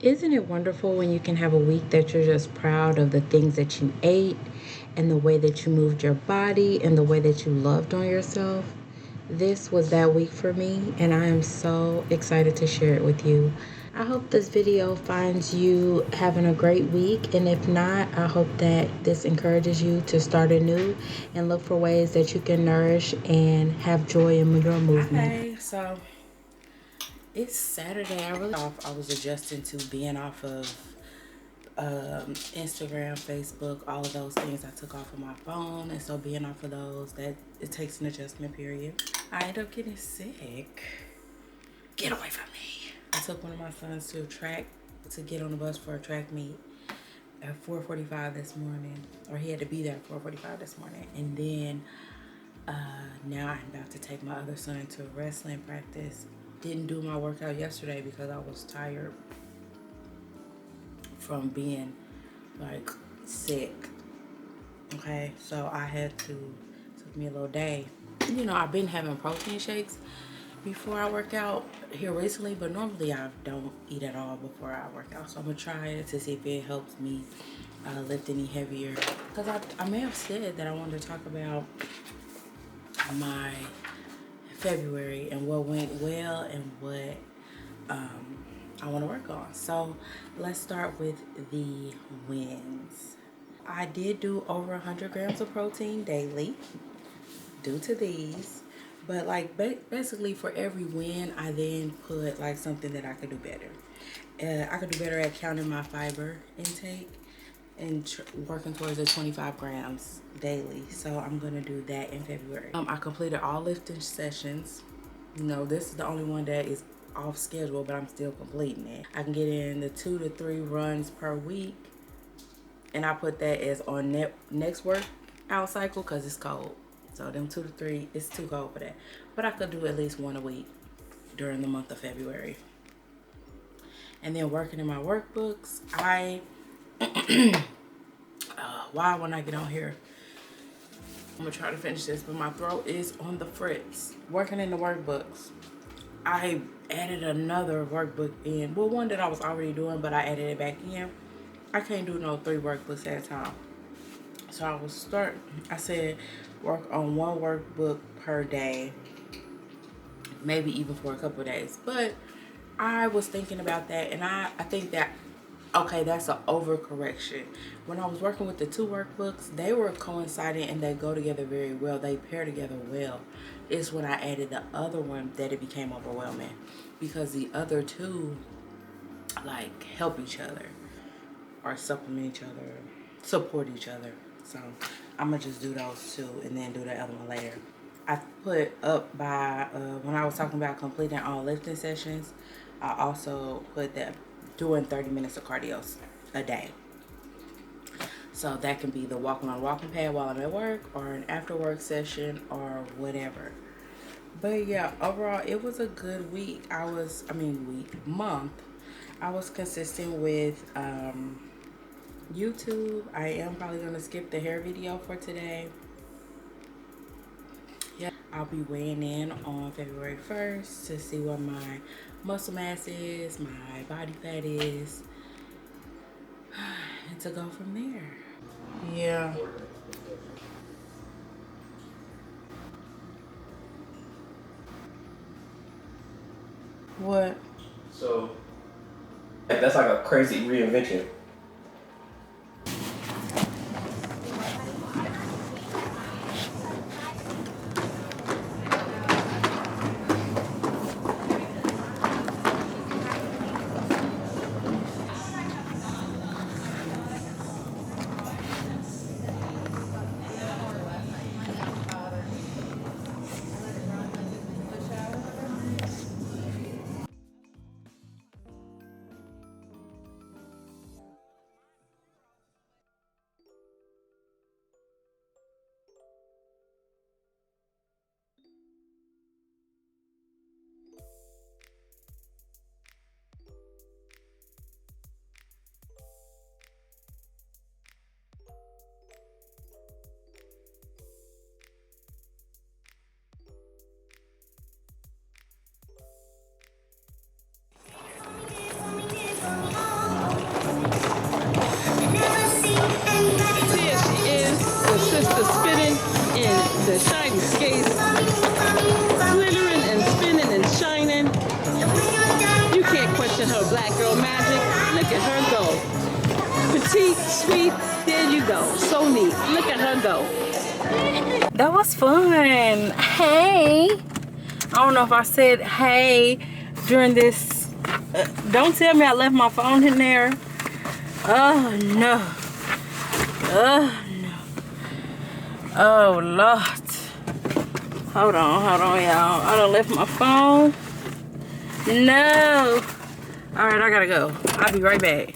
Isn't it wonderful when you can have a week that you're just proud of the things that you ate and the way that you moved your body and the way that you loved on yourself? This was that week for me, and I am so excited to share it with you. I hope this video finds you having a great week, and if not, I hope that this encourages you to start anew and look for ways that you can nourish and have joy in your movement. Okay, so it's Saturday. I was adjusting to being off of Instagram, Facebook, all of those things I took off of my phone, and so being off of those, that it takes an adjustment period. I ended up getting sick. Get away from me. I took one of my sons to a track to get on the bus for a track meet at 4:45 this morning, or he had to be there at 4:45 this morning, and then now I'm about to take my other son to wrestling practice. Didn't do my workout yesterday because I was tired from being like sick. Okay, so I had to, took me a little day. You know, I've been having protein shakes before I work out here recently, but normally I don't eat at all before I work out. So I'm gonna try it to see if it helps me lift any heavier. Because I may have said that I wanted to talk about my February and what went well and what I want to work on. So let's start with the wins. I did do over 100 grams of protein daily due to these, but like basically for every win I then put like something that I could do better. I could do better at counting my fiber intake and working towards the 25 grams daily. So I'm gonna do that in February. I completed all lifting sessions. You know, this is the only one that is off schedule, but I'm still completing it. I can get in the 2 to 3 runs per week, and I put that as on next workout cycle because it's cold. So them 2 to 3, it's too cold for that. But I could do at least one a week during the month of February. And then working in my workbooks, why when I get on here, I'm gonna try to finish this, but my throat is on the fritz. Working in the workbooks, I added another workbook in. Well, one that I was already doing, but I added it back in. I can't do no 3 workbooks at a time. So I said work on 1 workbook per day, maybe even for a couple of days. But I was thinking about that, and I think that, okay, that's an overcorrection. When I was working with the 2 workbooks, they were coinciding and they go together very well. They pair together well. It's when I added the other one that it became overwhelming, because the other 2 like help each other or supplement each other, support each other. So I'm gonna just do those 2 and then do the other one later. I put up by when I was talking about completing all lifting sessions, I also put that doing 30 minutes of cardio a day. So that can be the walking on a walking pad while I'm at work, or an after work session, or whatever. But yeah, overall it was a good week. Month. I was consistent with YouTube. I am probably gonna skip the hair video for today. Yeah, I'll be weighing in on February 1st to see what my muscle mass is, my body fat is, and to go from there. Yeah. What? So that's like a crazy reinvention. Black Girl Magic. Look at her go. Petite, sweet, there you go. So neat. Look at her go. That was fun. Hey. I don't know if I said hey during this. Don't tell me I left my phone in there. Oh no. Oh no. Oh Lord. Hold on, y'all. I done left my phone. No. All right, I gotta go. I'll be right back.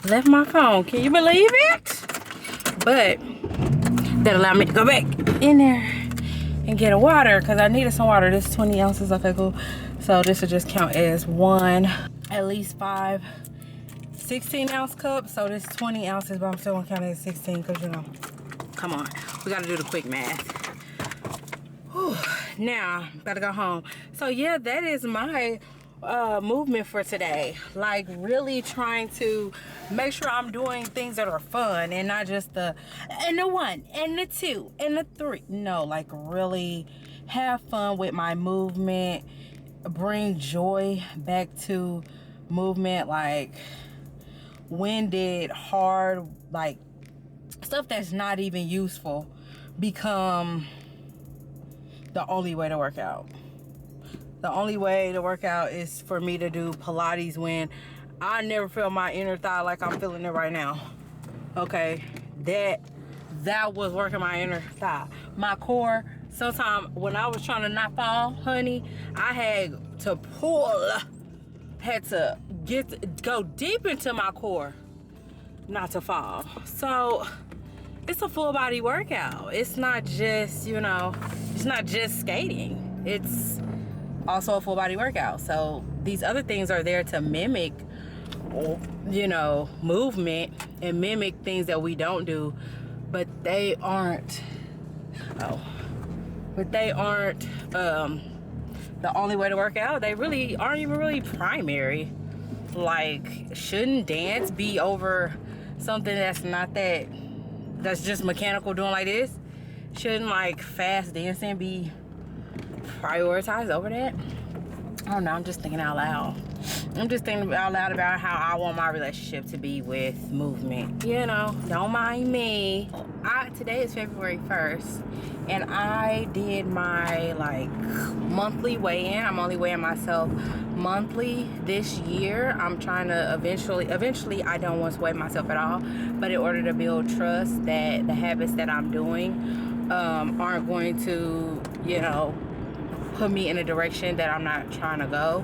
Left my phone. Can you believe it? But that allowed me to go back in there and get a water because I needed some water. This is 20 ounces. Okay, cool. So this will just count as one, at least 5 16-ounce cups. So this is 20 ounces, but I'm still gonna count it as 16 because, you know, come on. We gotta do the quick math. Whew. Now, gotta go home. So yeah, that is my movement for today. Like really trying to make sure I'm doing things that are fun and not just the 1 and the 2 and the 3. No, like really have fun with my movement, bring joy back to movement. Like when did hard, like stuff that's not even useful become the only way to work out? The only way to work out is for me to do Pilates when I never feel my inner thigh like I'm feeling it right now. Okay, that was working my inner thigh. My core, sometimes when I was trying to not fall, honey, I had to pull, had to go deep into my core not to fall. So it's a full body workout. It's not just, you know, it's not just skating. It's also a full body workout. So these other things are there to mimic, you know, movement and mimic things that we don't do, but they aren't the only way to work out. They really aren't even really primary. Like, shouldn't dance be over something that's not that's just mechanical doing like this? Shouldn't like fast dancing be prioritized over that? I don't know, I'm just thinking out loud. I'm just thinking out loud about how I want my relationship to be with movement. You know, don't mind me. Today is February 1st, and I did my like monthly weigh-in. I'm only weighing myself monthly this year. I'm trying to eventually I don't want to weigh myself at all, but in order to build trust that the habits that I'm doing aren't going to, you know, put me in a direction that I'm not trying to go.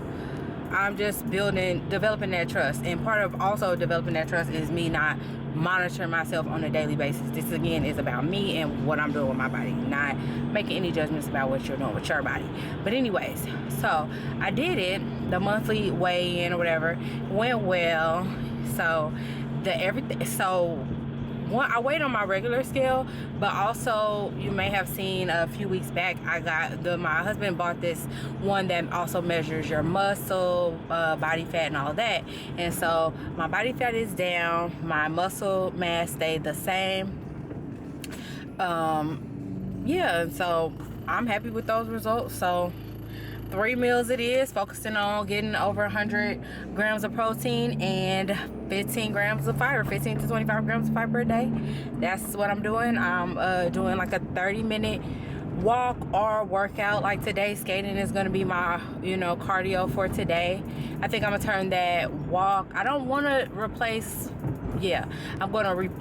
I'm just developing that trust. And part of also developing that trust is me not monitoring myself on a daily basis. This again is about me and what I'm doing with my body, not making any judgments about what you're doing with your body. But anyways, so I did it, the monthly weigh-in or whatever, went well. So I weighed on my regular scale, but also you may have seen a few weeks back my husband bought this one that also measures your muscle, body fat and all of that. And so my body fat is down, my muscle mass stayed the same. Yeah, so I'm happy with those results. So 3 meals it is, focusing on getting over 100 grams of protein and 15 grams of fiber, 15 to 25 grams of fiber a day. That's what I'm doing. I'm doing like a 30-minute walk or workout. Like today, skating is going to be my, you know, cardio for today. I think I'm going to turn that walk. I don't want to replace, I'm going to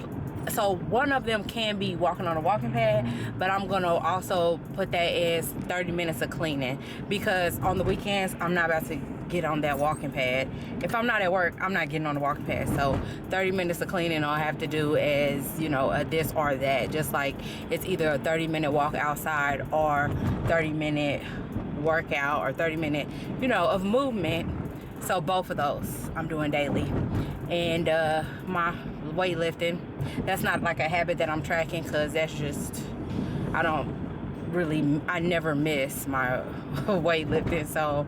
so one of them can be walking on a walking pad, but I'm gonna also put that as 30 minutes of cleaning, because on the weekends I'm not about to get on that walking pad. If I'm not at work, I'm not getting on the walking pad. So 30 minutes of cleaning, all I have to do is, you know, this or that. Just like it's either a 30-minute walk outside or 30-minute workout or 30-minute, you know, of movement. So both of those I'm doing daily. And my weightlifting, that's not like a habit that I'm tracking, because that's just, I never miss my weightlifting, so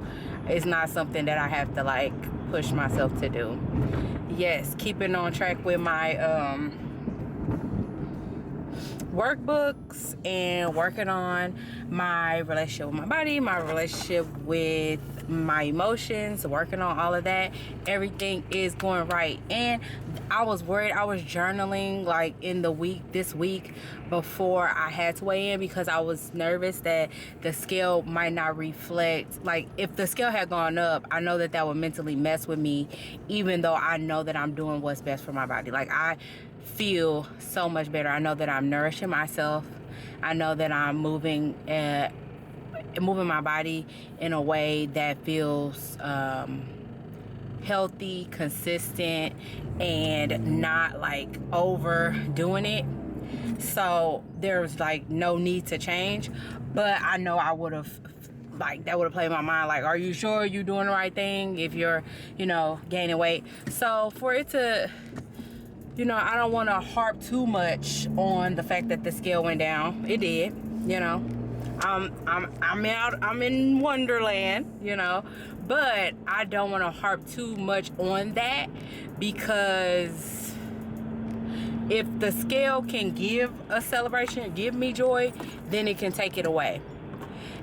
it's not something that I have to like push myself to do. Yes, keeping on track with my workbooks and working on my relationship with my body, my relationship with my emotions, working on all of that. Everything is going right. And I was worried. I was journaling like in the week, this week, before I had to weigh in, because I was nervous that the scale might not reflect. Like, if the scale had gone up, I know that that would mentally mess with me, even though I know that I'm doing what's best for my body. Like, I feel so much better. I know that I'm nourishing myself. I know that I'm moving my body in a way that feels healthy, consistent, and not like overdoing it. So there's like no need to change, but I know I would have, like, that would have played in my mind, like, are you sure you're doing the right thing if you're, you know, gaining weight? So for it to, you know, I don't want to harp too much on the fact that the scale went down. It did, you know. I'm in Wonderland, you know, but I don't want to harp too much on that, because if the scale can give a celebration, give me joy, then it can take it away.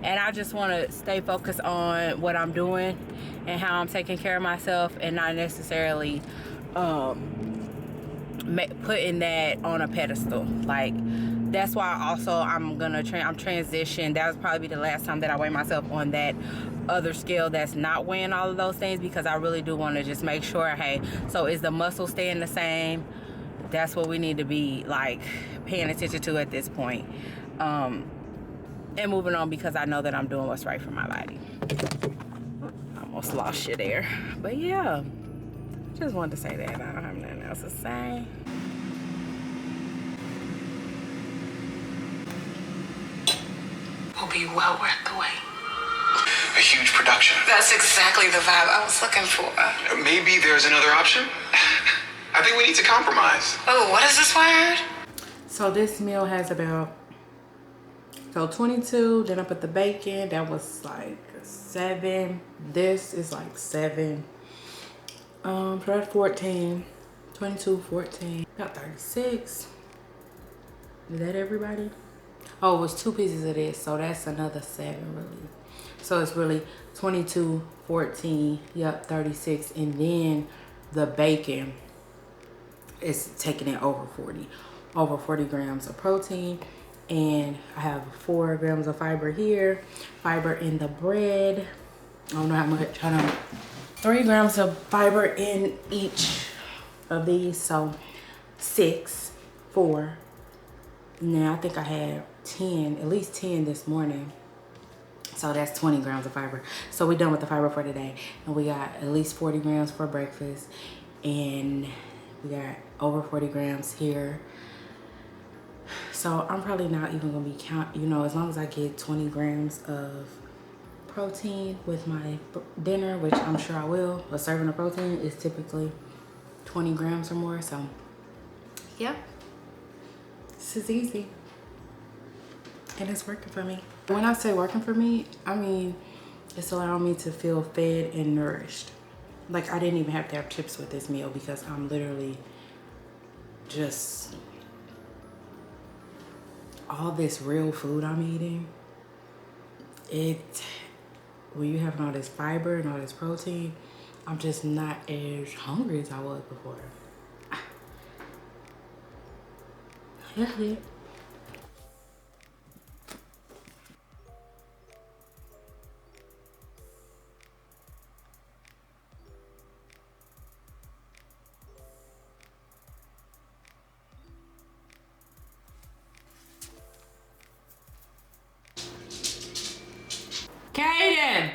And I just want to stay focused on what I'm doing and how I'm taking care of myself, and not necessarily putting that on a pedestal. Like, that's why also I'm transition. That was probably the last time that I weigh myself on that other scale that's not weighing all of those things, because I really do want to just make sure, hey, so is the muscle staying the same? That's what we need to be like paying attention to at this point. And moving on, because I know that I'm doing what's right for my body. I almost lost you there. But yeah, just wanted to say that. I don't have nothing else to say. Will be well worth the wait. A huge production. That's exactly the vibe I was looking for. Maybe there's another option? I think we need to compromise. Oh, what is this word? So this meal has about 22, then I put the bacon, that was like 7. This is like 7. So that's 14, 22, 14, about 36. Is that everybody? Oh, it was 2 pieces of this, so that's another 7 really. So it's really 22, 14, yep, 36, and then the bacon is taking it over 40 grams of protein. And I have 4 grams of fiber here, fiber in the bread. I don't know how much, 3 grams of fiber in each of these, so 6, 4. Now I think I had 10, at least 10 this morning. So that's 20 grams of fiber. So we're done with the fiber for today. And we got at least 40 grams for breakfast. And we got over 40 grams here. So I'm probably not even gonna be you know, as long as I get 20 grams of protein with my dinner, which I'm sure I will. A serving of protein is typically 20 grams or more. So yep, this is easy. And it's working for me. When I say working for me, I mean, it's allowing me to feel fed and nourished. Like, I didn't even have to have chips with this meal, because I'm literally just, all this real food I'm eating, when you have all this fiber and all this protein, I'm just not as hungry as I was before. That's it. Kaden!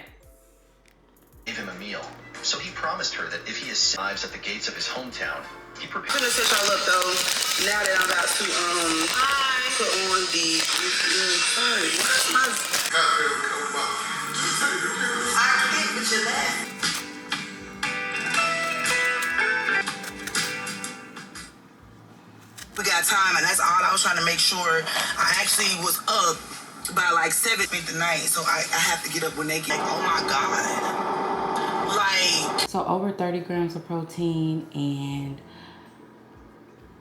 Gave him a meal, so he promised her that if he arrives at the gates of his hometown, he prepared. I'm gonna set y'all up though. Now that I'm about to put on the sorry. I can't with your laugh. We got time, and that's all I was trying to make sure. I actually was up by like 7 at night, so I have to get up when they get. Oh my god! Like, so over 30 grams of protein and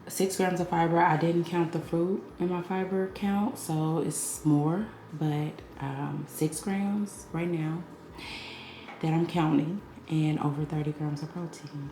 6 grams of fiber. I didn't count the fruit in my fiber count, so it's more, but 6 grams right now that I'm counting, and over 30 grams of protein.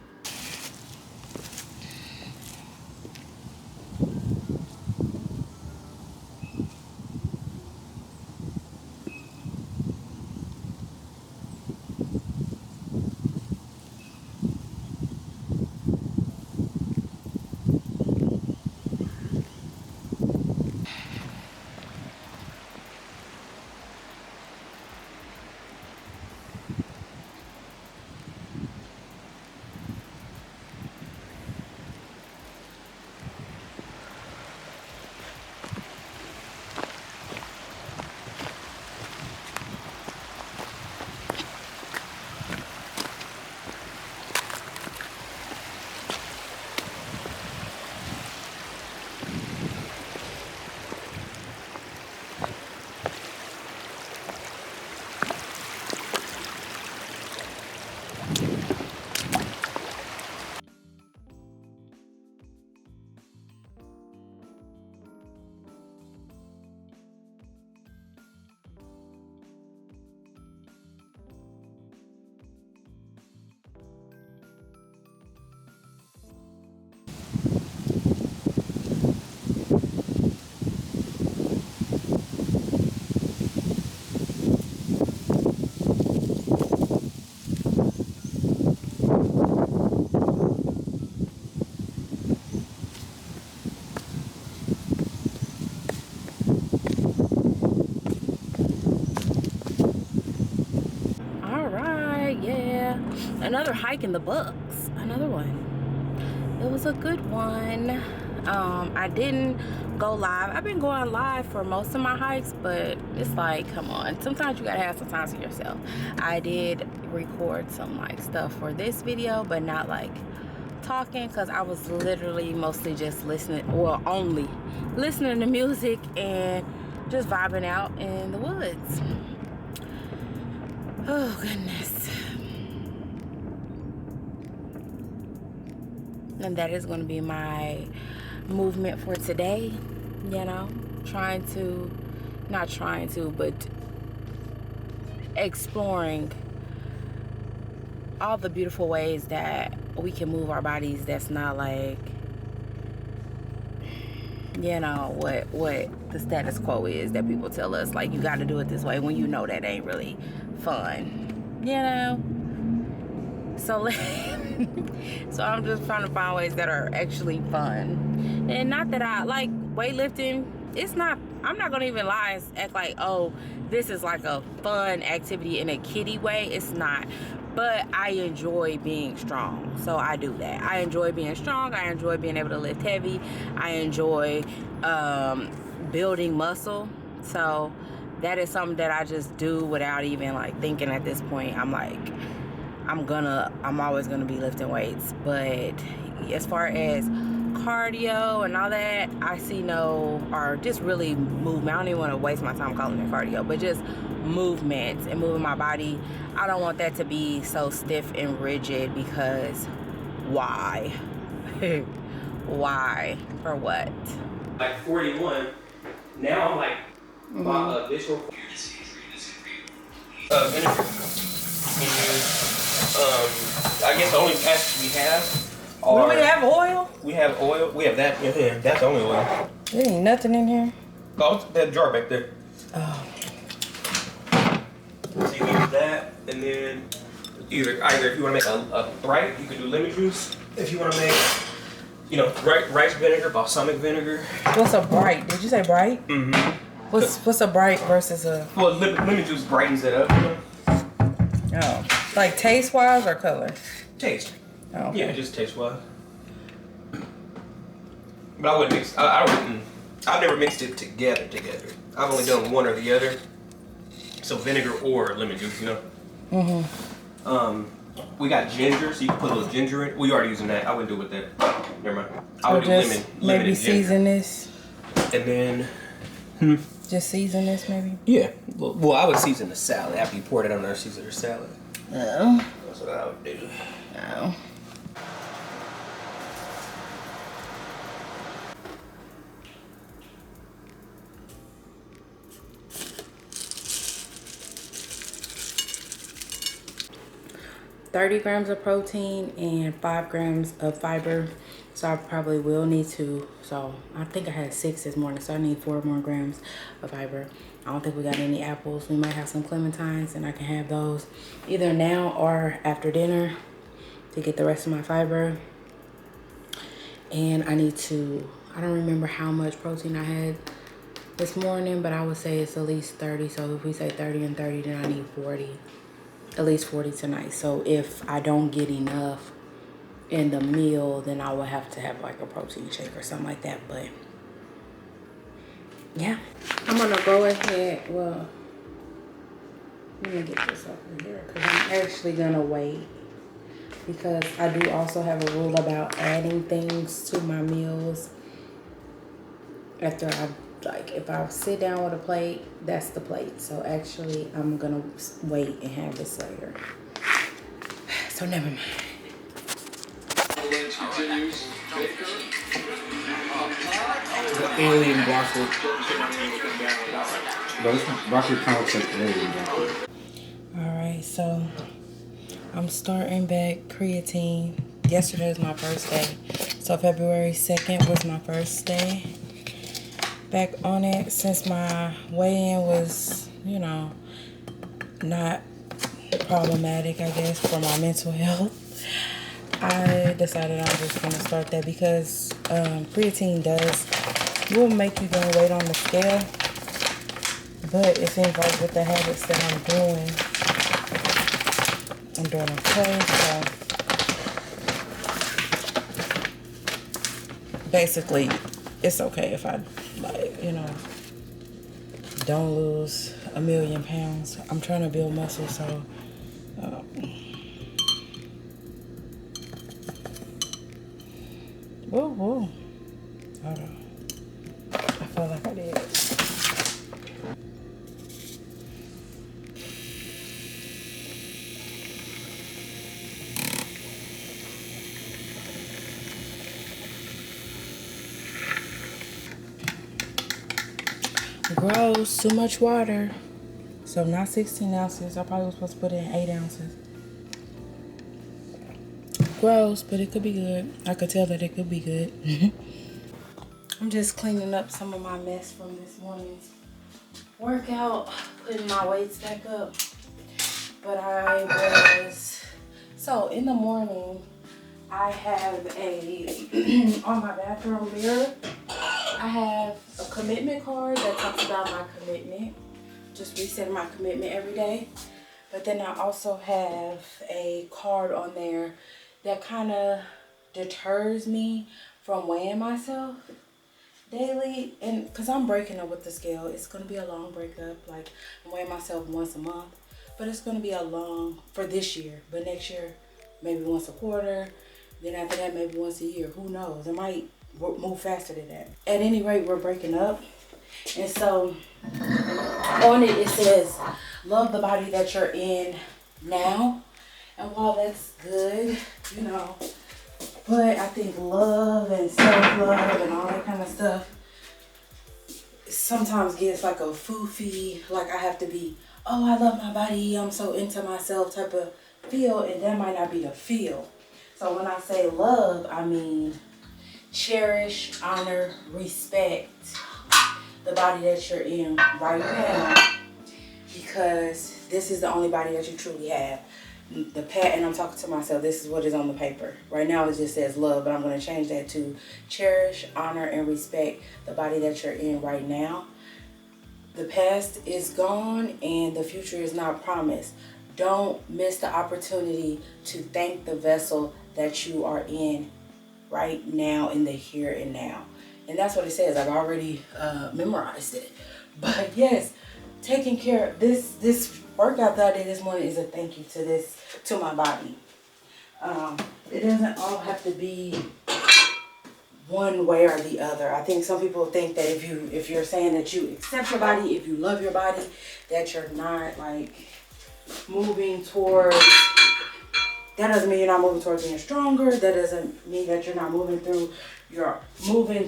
Another hike in the books. Another one. It was a good one. I didn't go live. I've been going live for most of my hikes, but it's like, come on. Sometimes you gotta have some time to yourself. I did record some like stuff for this video, but not like talking, because I was literally mostly just listening, or only listening to music and just vibing out in the woods. Oh goodness. And that is going to be my movement for today, you know, but exploring all the beautiful ways that we can move our bodies that's not like, you know, what the status quo is that people tell us, like, you got to do it this way, when you know that ain't really fun, you know. So so I'm just trying to find ways that are actually fun. And not that I like weightlifting. It's not, I'm not gonna even lie and act like, oh, this is like a fun activity in a kiddie way. It's not. But I enjoy being strong, so I do that. I enjoy being strong. I enjoy being able to lift heavy. I enjoy building muscle. So that is something that I just do without even like thinking at this point. I'm like, I'm always gonna be lifting weights. But as far as cardio and all that, I see or just really movement. I don't even want to waste my time calling it cardio, but just movement and moving my body. I don't want that to be so stiff and rigid, because why? Why? For what? Like 41. Now I'm like my additional vinegar. I guess the only passes we have are... Do we have oil? We have oil. We have that in here. That's the only oil. There ain't nothing in here. Oh, it's that jar back there. Oh. So you use that, and then either if you want to make a Bright, you can do lemon juice. If you want to make, rice vinegar, balsamic vinegar. What's a Bright? Did you say Bright? Mm-hmm. What's a Bright versus a... Well, lemon juice brightens it up. Oh. Like taste-wise or color? Taste. Oh. Okay. Yeah, just taste-wise. But I wouldn't mix. I've never mixed it together. I've only done one or the other. So vinegar or lemon juice, We got ginger, so you can put a little ginger in. We already using that. I wouldn't do it with that. Never mind. I would do lemon. Maybe season this. And then. Just season this, maybe. Yeah. Well, I would season the salad after you pour it on there. Season your salad. Oh. That's what I would do. Oh. 30 grams of protein and 5 grams of fiber. So I probably will need to, so I think I had 6 this morning, so I need 4 more grams of fiber. I don't think we got any apples. We might have some clementines, and I can have those either now or after dinner to get the rest of my fiber. And I need to, I don't remember how much protein I had this morning, but I would say it's at least 30. So if we say 30 and 30, then I need 40, at least 40 tonight. So if I don't get enough in the meal, then I will have to have like a protein shake or something like that. But yeah, I'm gonna go ahead, well, let me get this over here because I'm actually gonna wait, because I do also have a rule about adding things to my meals after if I sit down with a plate, that's the plate. So actually I'm gonna wait and have this later, so never mind. The alien broccoli. But this broccoli kind of looks like alien broccoli. Alright, so I'm starting back creatine. Yesterday was my first day. So February 2nd was my first day back on it, since my weigh-in was, you know, not problematic, I guess, for my mental health. I decided I'm just going to start that because creatine will make you gain weight on the scale. But it seems like with the habits that I'm doing okay. So basically, it's okay if I, like, you know, don't lose 1,000,000 pounds. I'm trying to build muscle, so whoa, hold on. I feel like I did. Gross, too much water. So not 16 ounces. I probably was supposed to put in 8 ounces. Gross, but it could be good. I could tell that it could be good. I'm just cleaning up some of my mess from this morning's workout, putting my weights back up. But so in the morning, I have on my bathroom mirror, I have a commitment card that talks about my commitment, just resetting my commitment every day. But then I also have a card on there that kind of deters me from weighing myself daily. And because I'm breaking up with the scale, it's going to be a long breakup. Like, I'm weighing myself once a month, but it's going to be a long, for this year. But next year, maybe once a quarter. Then after that, maybe once a year. Who knows? It might move faster than that. At any rate, we're breaking up. And so on it says, love the body that you're in now. And while that's good, you know, but I think love and self-love and all that kind of stuff sometimes gets like a foofy, like I have to be, oh, I love my body, I'm so into myself type of feel, and that might not be the feel. So when I say love, I mean cherish, honor, respect the body that you're in right now, because this is the only body that you truly have. And I'm talking to myself, this is what is on the paper. Right now it just says love, but I'm going to change that to cherish, honor, and respect the body that you're in right now. The past is gone and the future is not promised. Don't miss the opportunity to thank the vessel that you are in right now, in the here and now. And that's what it says. I've already memorized it. But yes, taking care of this workout that I did this morning is a thank you to my body. It doesn't all have to be one way or the other. I think some people think that if you're saying that you accept your body, if you love your body, that you're not like moving towards, that doesn't mean you're not moving towards being stronger. That doesn't mean that you're not moving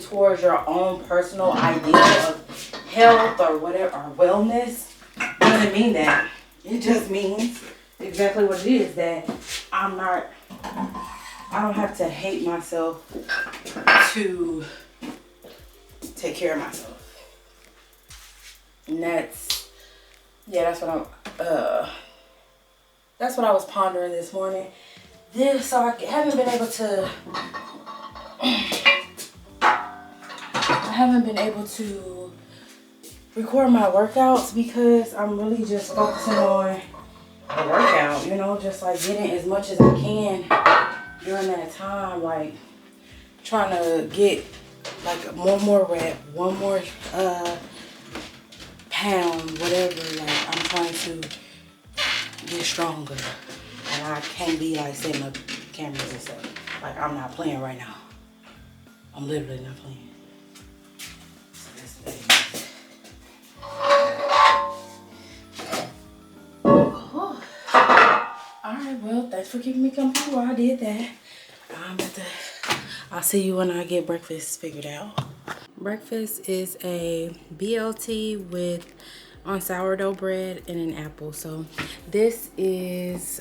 towards your own personal idea of health or whatever, or wellness. It doesn't mean that. It just means exactly what it is, that I don't have to hate myself to take care of myself. And that's what I was pondering this morning. So I haven't been able to record my workouts because I'm really just focusing on the workout, you know, just like getting as much as I can during that time, like trying to get like one more rep, one more pound, whatever. Like I'm trying to get stronger, and I can't be like setting up cameras and stuff. Like I'm not playing right now. I'm literally not playing. So that's the thing. Alright, well, thanks for keeping me company while I did that. I'll see you when I get breakfast figured out. Breakfast is a BLT on sourdough bread and an apple. So this is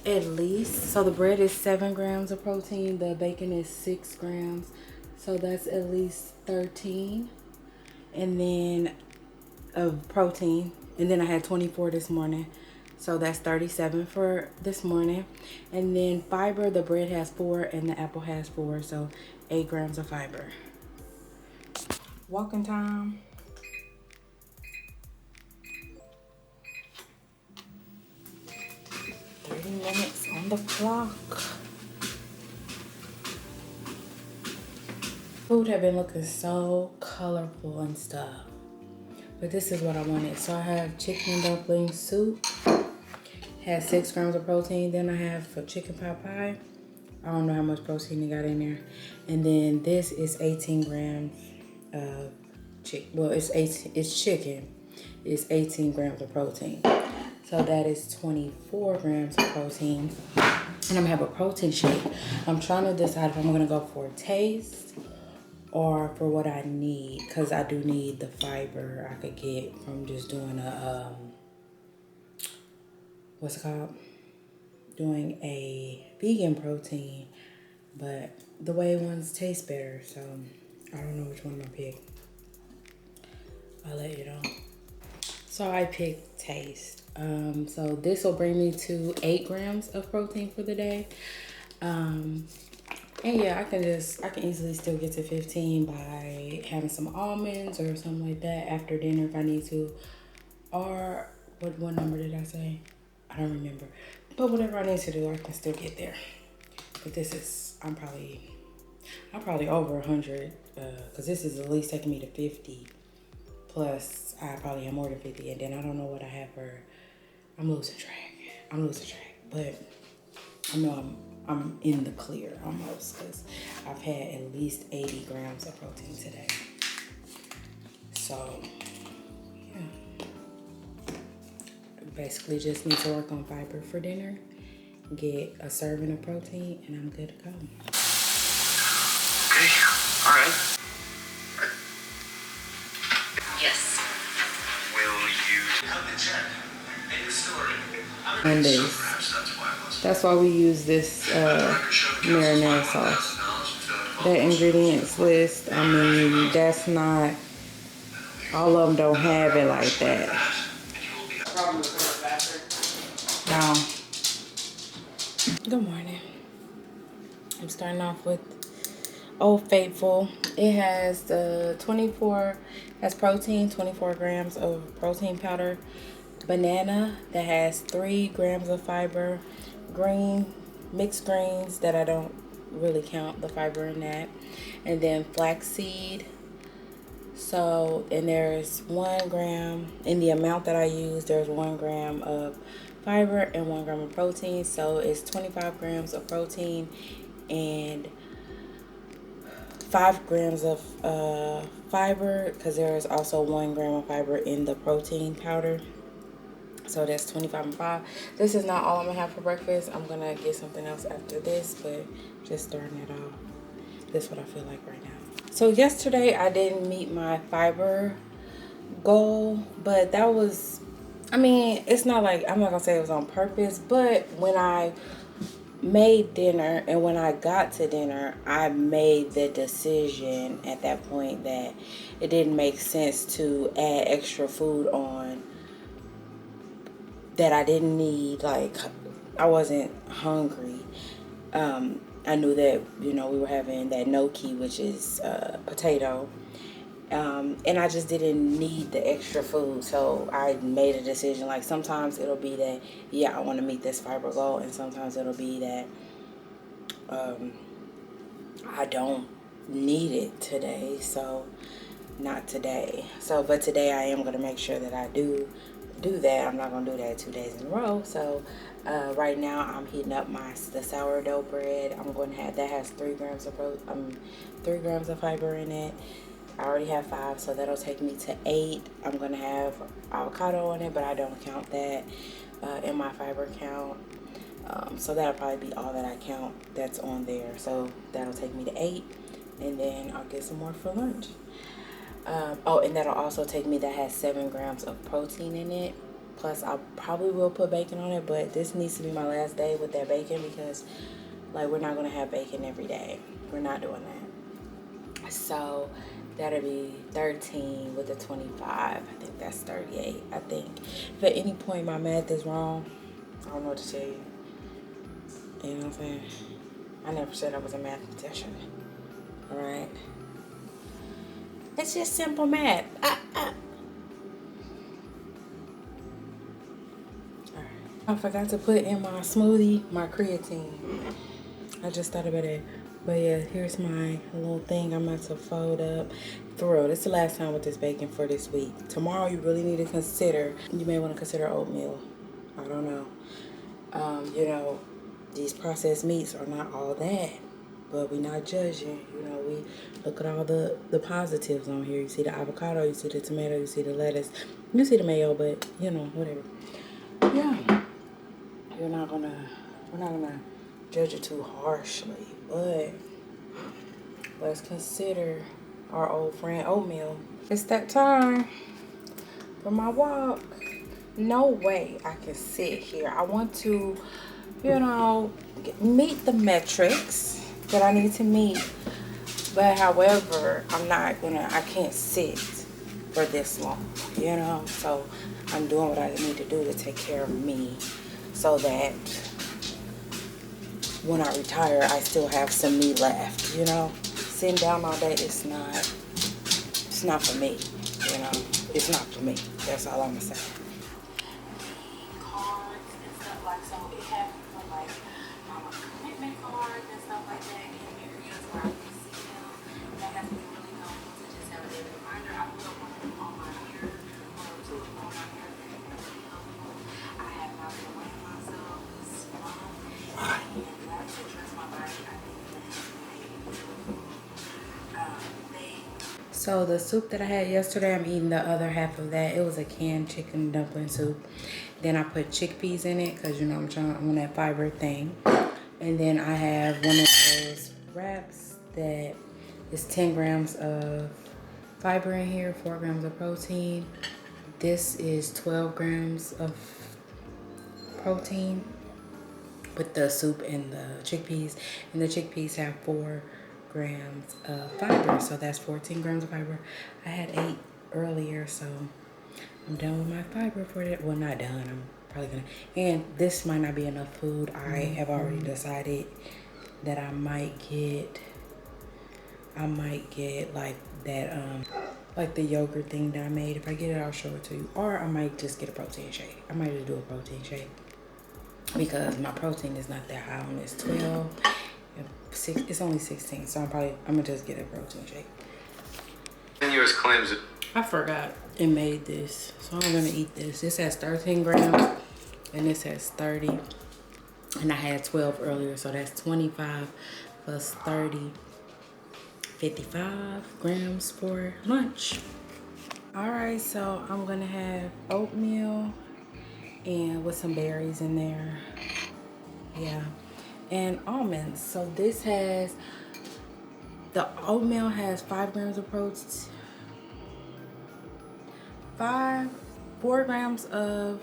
at least, so the bread is 7 grams of protein, the bacon is 6 grams, so that's at least 13, and then of protein. And then I had 24 this morning, so that's 37 for this morning. And then fiber, the bread has 4 and the apple has 4, so 8 grams of fiber. Walking time. Minutes on the clock. Food have been looking so colorful and stuff, but this is what I wanted. So I have chicken dumpling soup, has 6 grams of protein. Then I have for chicken pot pie, I don't know how much protein they got in there. And then this is 18 grams of chicken. Well, it's chicken. It's 18 grams of protein. So that is 24 grams of protein. And I'm gonna have a protein shake. I'm trying to decide if I'm gonna go for taste or for what I need, because I do need the fiber I could get from just doing a, what's it called? Doing a vegan protein, but the whey ones taste better, so I don't know which one I'm gonna pick. I'll let you know. So I picked taste. So this will bring me to 8 grams of protein for the day. And yeah, I can easily still get to 15 by having some almonds or something like that after dinner if I need to. Or what number did I say? I don't remember. But whatever I need to do, I can still get there. But this is, I'm probably over 100, because this is at least taking me to 50. Plus, I probably have more than 50, and then I don't know what I have for. I'm losing track, but I know I'm in the clear almost, because I've had at least 80 grams of protein today. So, yeah. Basically just need to work on fiber for dinner, get a serving of protein, and I'm good to go. Okay, all right. Yes. Will you help me check? Make a story. Mondays. That's why we use this marinara sauce. That ingredients list, I mean, that's not, all of them don't have it like that. No. Good morning. I'm starting off with Old Faithful. It has the 24, has protein, 24 grams of protein powder. Banana that has 3 grams of fiber. Mixed greens that I don't really count the fiber in that. And then flaxseed. So, and there's 1 gram, in the amount that I use, there's 1 gram of fiber and 1 gram of protein. So it's 25 grams of protein and 5 grams of fiber, because there is also 1 gram of fiber in the protein powder. So that's 25 and 5. This is not all I'm gonna have for breakfast. I'm gonna get something else after this, but just starting it off. This is what I feel like right now. So yesterday I didn't meet my fiber goal, but that was I mean, it's not like, I'm not gonna say it was on purpose, but when I made dinner and when I got to dinner, I made the decision at that point that it didn't make sense to add extra food on that I didn't need. Like, I wasn't hungry. I knew that, you know, we were having that gnocchi, which is potato. And I just didn't need the extra food, so I made a decision. Like, sometimes it'll be that, yeah, I want to meet this fiber goal, and sometimes it'll be that I don't need it today, so not today. So, but today I am going to make sure that I do that. I'm not going to do that 2 days in a row. So right now I'm heating up the sourdough bread. I'm going to have, that has 3 grams of 3 grams of fiber in it. I already have 5, so that'll take me to 8. I'm going to have avocado on it, but I don't count that in my fiber count. So that'll probably be all that I count that's on there. So that'll take me to 8, and then I'll get some more for lunch. Oh, and that'll also take me, that has 7 grams of protein in it. Plus, I probably will put bacon on it, but this needs to be my last day with that bacon because, like, we're not going to have bacon every day. We're not doing that. So that'll be 13 with the 25. I think that's 38, I think. If at any point my math is wrong, I don't know what to tell you. You know what I'm saying? I never said I was a mathematician. All right? It's just simple math. Alright. I forgot to put in my smoothie my creatine. I just thought about it. But yeah, here's my little thing I'm about to fold up. For real, this is the last time with this bacon for this week. Tomorrow you really need to consider, you may want to consider oatmeal. I don't know. You know, these processed meats are not all that. But we're not judging, you know, we look at all the positives on here. You see the avocado, you see the tomato, you see the lettuce, you see the mayo, but, you know, whatever. Yeah, we're not gonna judge it too harshly, but let's consider our old friend oatmeal. It's that time for my walk. No way I can sit here. I want to, you know, meet the metrics that I need to meet, but however, I can't sit for this long, you know, so I'm doing what I need to do to take care of me so that when I retire, I still have some me left, you know. Sitting down all day, it's not for me, you know, it's not for me, that's all I'm gonna say. Cards and stuff like, so it has like commitment cards and stuff like that in areas where I can see them. That has been really helpful to just have a daily reminder. I put one of them on my mirror, or 2 of them on my mirror. That's really helpful. I have not been weighing myself this long, and I to dress my body. I think that's so the soup that I had yesterday, I'm eating the other half of that. It was a canned chicken dumpling soup. Then I put chickpeas in it because, you know, I'm on that fiber thing. And then I have one of those wraps that is 10 grams of fiber in here, 4 grams of protein. This is 12 grams of protein with the soup and the chickpeas. And the chickpeas have 4 grams of fiber, so that's 14 grams of fiber. I had 8 earlier, so I'm done with my fiber for that. Well, not done. I'm probably gonna, and this might not be enough food. I have already decided that I might get like that, like the yogurt thing that I made. If I get it, I'll show it to you. Or I might just get a protein shake. I might just do a protein shake because my protein is not that high on this 12. It's only 16, so I'm gonna just get a protein shake. Continuous claims that I forgot and made this, so I'm gonna eat this. This has 13 grams and this has 30, and I had 12 earlier, so that's 25 plus 30, 55 grams for lunch. All right, so I'm gonna have oatmeal and with some berries in there, yeah, and almonds. So this has, the oatmeal has 5 grams of protein, 5 4 grams of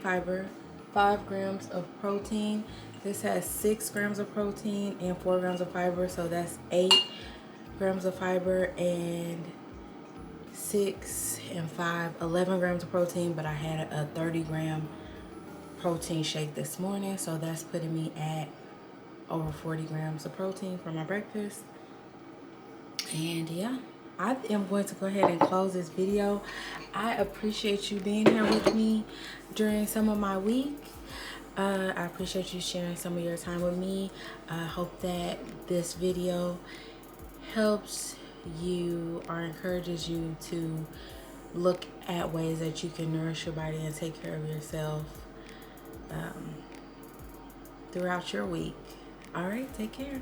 fiber, 5 grams of protein. This has 6 grams of protein and 4 grams of fiber, so that's 8 grams of fiber and 6 and 5, 11 grams of protein. But I had a 30-gram protein shake this morning, so that's putting me at over 40 grams of protein for my breakfast. And yeah, I am going to go ahead and close this video. I appreciate you being here with me during some of my week. I appreciate you sharing some of your time with me. I hope that this video helps you or encourages you to look at ways that you can nourish your body and take care of yourself throughout your week. All right, take care.